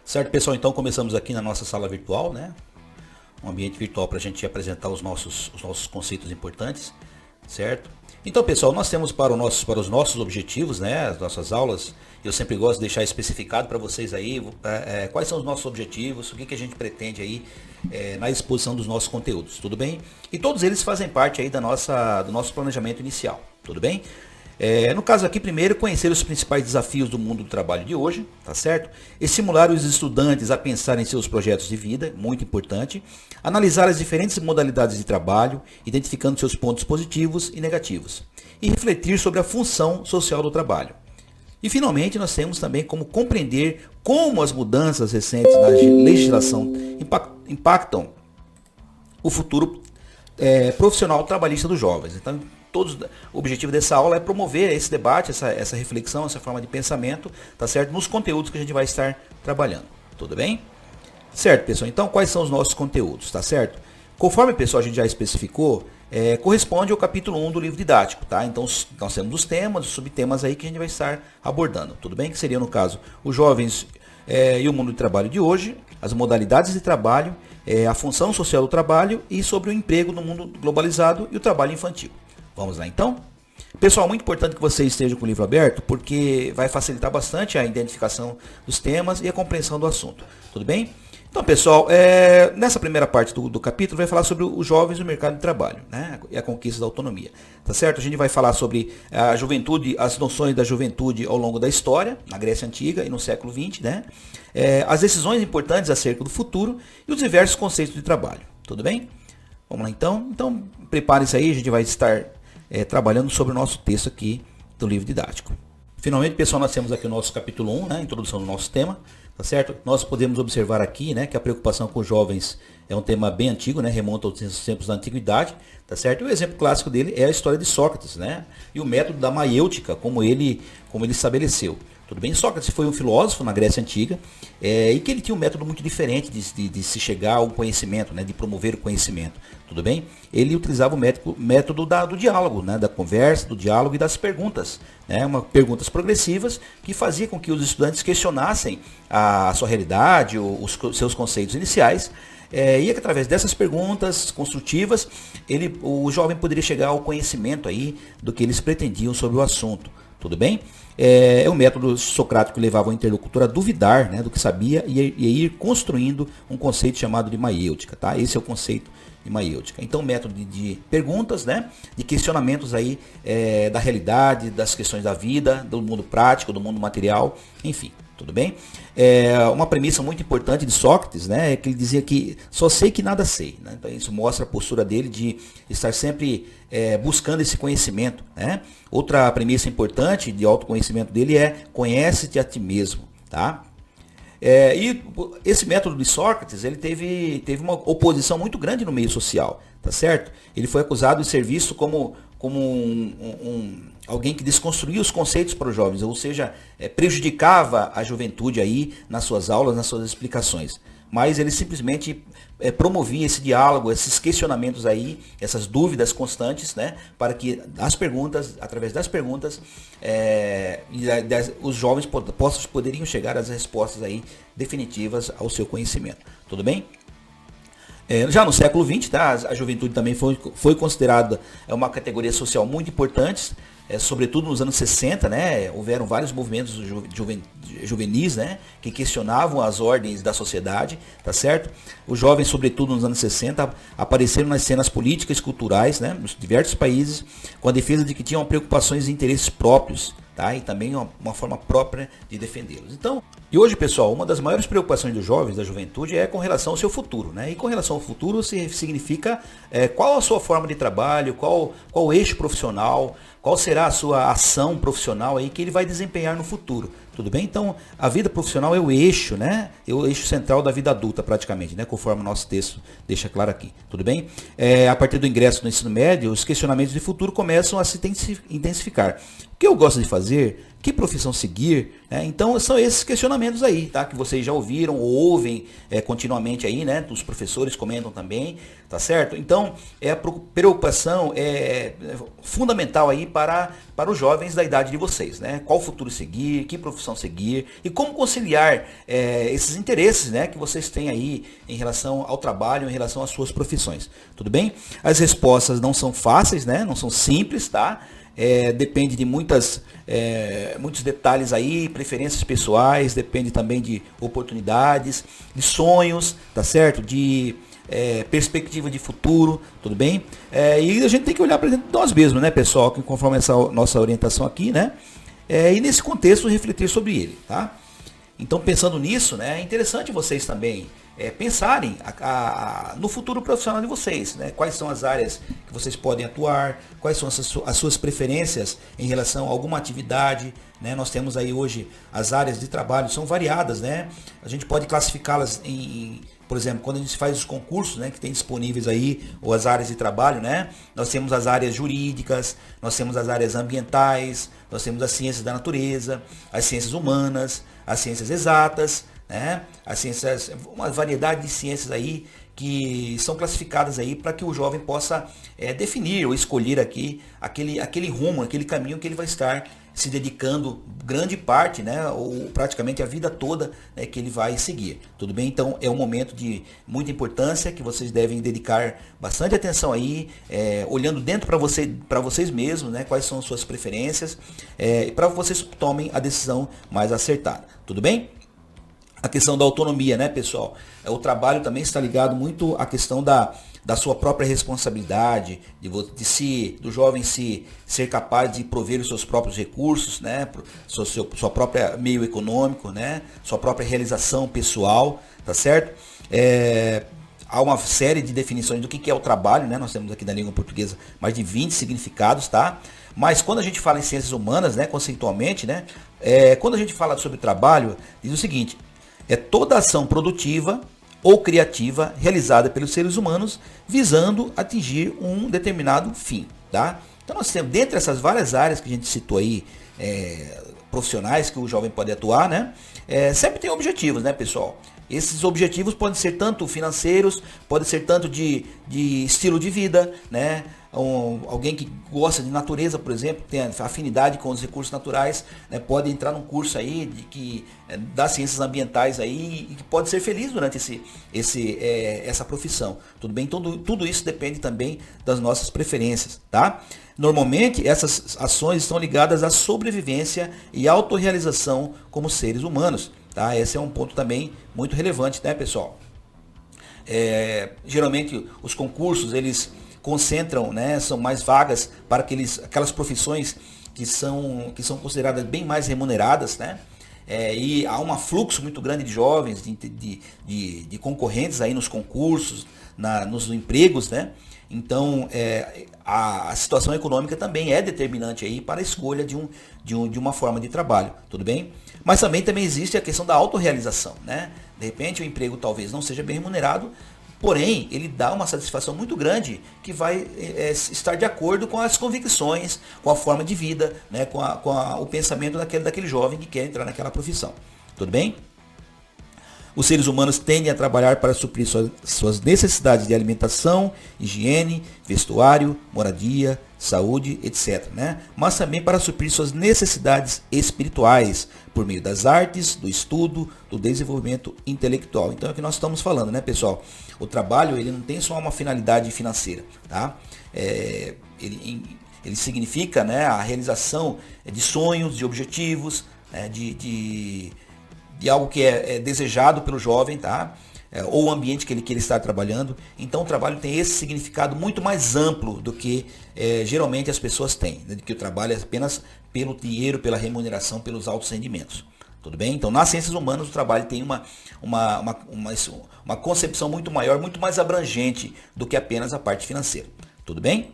Certo, pessoal? Então começamos aqui na nossa sala virtual, né? Um ambiente virtual para a gente apresentar os nossos conceitos importantes, certo? Então, pessoal, nós temos para os nossos objetivos, né? As nossas aulas, eu sempre gosto de deixar especificado para vocês aí quais são os nossos objetivos, o que a gente pretende aí na exposição dos nossos conteúdos, tudo bem? E todos eles fazem parte aí do nosso planejamento inicial, tudo bem? No caso aqui, primeiro, conhecer os principais desafios do mundo do trabalho de hoje, tá certo? Estimular os estudantes a pensar em seus projetos de vida, muito importante. Analisar as diferentes modalidades de trabalho, identificando seus pontos positivos e negativos. E refletir sobre a função social do trabalho. E, finalmente, nós temos também como compreender como as mudanças recentes na legislação impactam o futuro profissional trabalhista dos jovens. Então, o objetivo dessa aula é promover esse debate, essa reflexão, essa forma de pensamento, tá certo? Nos conteúdos que a gente vai estar trabalhando, tudo bem? Certo, pessoal? Então, quais são os nossos conteúdos, tá certo? Conforme, pessoal, a gente já especificou, corresponde ao capítulo 1 do livro didático, tá? Então, nós temos os temas, os subtemas aí que a gente vai estar abordando, tudo bem? Que seria, no caso, os jovens e o mundo do trabalho de hoje, as modalidades de trabalho, a função social do trabalho e sobre o emprego no mundo globalizado e o trabalho infantil. Vamos lá então? Pessoal, muito importante que você esteja com o livro aberto, porque vai facilitar bastante a identificação dos temas e a compreensão do assunto. Tudo bem? Então, pessoal, nessa primeira parte do capítulo vai falar sobre os jovens no mercado de trabalho, né? E a conquista da autonomia. Tá certo? A gente vai falar sobre a juventude, as noções da juventude ao longo da história, na Grécia Antiga e no século XX, né? As decisões importantes acerca do futuro e os diversos conceitos de trabalho. Tudo bem? Vamos lá então? Então, prepare-se aí, a gente vai estar trabalhando sobre o nosso texto aqui do livro didático. Finalmente, pessoal, nós temos aqui o nosso capítulo 1, né, introdução do nosso tema, tá certo? Nós podemos observar aqui, né, que a preocupação com os jovens é um tema bem antigo, né, remonta aos tempos da antiguidade, tá certo? E o exemplo clássico dele é a história de Sócrates, né, e o método da maiêutica, como ele estabeleceu. Tudo bem? Sócrates foi um filósofo na Grécia Antiga e que ele tinha um método muito diferente de se chegar ao conhecimento, né, de promover o conhecimento. Tudo bem? Ele utilizava o método do diálogo, né, da conversa, do diálogo e das perguntas. Né, perguntas progressivas que fazia com que os estudantes questionassem a sua realidade, os seus conceitos iniciais. E que através dessas perguntas construtivas, o jovem poderia chegar ao conhecimento aí do que eles pretendiam sobre o assunto. Tudo bem? O método socrático levava o interlocutor a duvidar, né, do que sabia e ir construindo um conceito chamado de maiêutica. Tá? Esse é o conceito de maiêutica. Então, método de perguntas, né, de questionamentos aí, da realidade, das questões da vida, do mundo prático, do mundo material, enfim. Tudo bem? Uma premissa muito importante de Sócrates, né, é que ele dizia que só sei que nada sei. Né? Então isso mostra a postura dele de estar sempre buscando esse conhecimento. Né? Outra premissa importante de autoconhecimento dele é conhece-te a ti mesmo. Tá? E esse método de Sócrates, ele teve uma oposição muito grande no meio social. Tá certo? Ele foi acusado de ser visto como alguém que desconstruía os conceitos para os jovens, ou seja, prejudicava a juventude aí nas suas aulas, nas suas explicações. Mas ele simplesmente promovia esse diálogo, esses questionamentos aí, essas dúvidas constantes, né, para que através das perguntas, os jovens poderiam chegar às respostas aí definitivas ao seu conhecimento. Tudo bem? Já no século XX, tá, a juventude também foi considerada uma categoria social muito importante, sobretudo nos anos 60, né, houveram vários movimentos juvenis, né, que questionavam as ordens da sociedade, tá certo? Os jovens, sobretudo nos anos 60, apareceram nas cenas políticas e culturais, né, nos diversos países, com a defesa de que tinham preocupações e interesses próprios, tá? E também uma forma própria de defendê-los. Então, e hoje, pessoal, uma das maiores preocupações dos jovens, da juventude, é com relação ao seu futuro, né? E com relação ao futuro significa qual a sua forma de trabalho, qual o eixo profissional, qual será a sua ação profissional aí que ele vai desempenhar no futuro. Tudo bem? Então, a vida profissional é o eixo, né? É o eixo central da vida adulta, praticamente, né? Conforme o nosso texto deixa claro aqui. Tudo bem? A partir do ingresso no ensino médio, os questionamentos de futuro começam a se intensificar. O que eu gosto de fazer, Que profissão seguir? Né? Então são esses questionamentos aí, tá? Que vocês já ouviram ou ouvem continuamente aí, né? Os professores comentam também, tá certo? Então a preocupação é fundamental aí para os jovens da idade de vocês, né? Qual futuro seguir, que profissão seguir e como conciliar esses interesses, né? Que vocês têm aí em relação ao trabalho, em relação às suas profissões, tudo bem? As respostas não são fáceis, né? Não são simples, tá? Depende de muitos detalhes aí, preferências pessoais, depende também de oportunidades, de sonhos, tá certo? De perspectiva de futuro, tudo bem? E a gente tem que olhar para dentro de nós mesmos, né, pessoal? Conforme essa nossa orientação aqui, né? E nesse contexto refletir sobre ele, tá? Então, pensando nisso, né, é interessante vocês também pensarem no futuro profissional de vocês, né? Quais são as áreas que vocês podem atuar, quais são as suas preferências em relação a alguma atividade, né? Nós temos aí hoje as áreas de trabalho, são variadas, né? A gente pode classificá-las por exemplo, quando a gente faz os concursos, né, que tem disponíveis aí, ou as áreas de trabalho, né? Nós temos as áreas jurídicas, nós temos as áreas ambientais, nós temos as ciências da natureza, as ciências humanas, as ciências exatas, né? As ciências, uma variedade de ciências aí que são classificadas aí para que o jovem possa definir ou escolher aqui aquele rumo, aquele caminho que ele vai estar se dedicando grande parte, né, ou praticamente a vida toda, né, que ele vai seguir. Tudo bem? Então é um momento de muita importância que vocês devem dedicar bastante atenção aí, olhando dentro para vocês mesmos, né, quais são as suas preferências, para que vocês tomem a decisão mais acertada. Tudo bem? A questão da autonomia, né, pessoal? O trabalho também está ligado muito à questão da sua própria responsabilidade, do jovem ser capaz de prover os seus próprios recursos, né, sua própria meio econômico, né, sua própria realização pessoal, tá certo? Há uma série de definições do que é o trabalho, né? Nós temos aqui na língua portuguesa mais de 20 significados, tá? Mas quando a gente fala em ciências humanas, né, conceitualmente, né, quando a gente fala sobre trabalho, diz o seguinte: é toda ação produtiva ou criativa realizada pelos seres humanos visando atingir um determinado fim, tá? Então nós temos, dentre essas várias áreas que a gente citou aí, profissionais que o jovem pode atuar, né? Sempre tem objetivos, né, pessoal? Esses objetivos podem ser tanto financeiros, podem ser tanto de estilo de vida, né? Alguém que gosta de natureza, por exemplo, tem afinidade com os recursos naturais, né, pode entrar num curso aí das ciências ambientais aí e que pode ser feliz durante essa profissão. Tudo bem? Então tudo isso depende também das nossas preferências, tá? Normalmente essas ações estão ligadas à sobrevivência e autorrealização como seres humanos, tá? Esse é um ponto também muito relevante, né, pessoal? Geralmente os concursos, eles concentram, né, são mais vagas para aquelas profissões que são consideradas bem mais remuneradas, né? E há um fluxo muito grande de jovens, de concorrentes aí nos concursos, nos empregos, né? Então a situação econômica também é determinante aí para a escolha de uma forma de trabalho, tudo bem? Mas também existe a questão da autorrealização, né? De repente o emprego talvez não seja bem remunerado, porém, ele dá uma satisfação muito grande que vai estar de acordo com as convicções, com a forma de vida, né, com o pensamento daquele jovem que quer entrar naquela profissão. Tudo bem? Os seres humanos tendem a trabalhar para suprir suas necessidades de alimentação, higiene, vestuário, moradia, saúde, etc., né? Mas também para suprir suas necessidades espirituais, por meio das artes, do estudo, do desenvolvimento intelectual. Então é o que nós estamos falando, né, pessoal? O trabalho, ele não tem só uma finalidade financeira, tá? Ele significa, né, a realização de sonhos, de objetivos, né, de algo que é desejado pelo jovem, tá? Ou o ambiente que ele quer estar trabalhando. Então o trabalho tem esse significado muito mais amplo do que geralmente as pessoas têm, né? De que o trabalho é apenas pelo dinheiro, pela remuneração, pelos altos rendimentos. Tudo bem? Então nas ciências humanas o trabalho tem uma concepção muito maior, muito mais abrangente do que apenas a parte financeira. Tudo bem?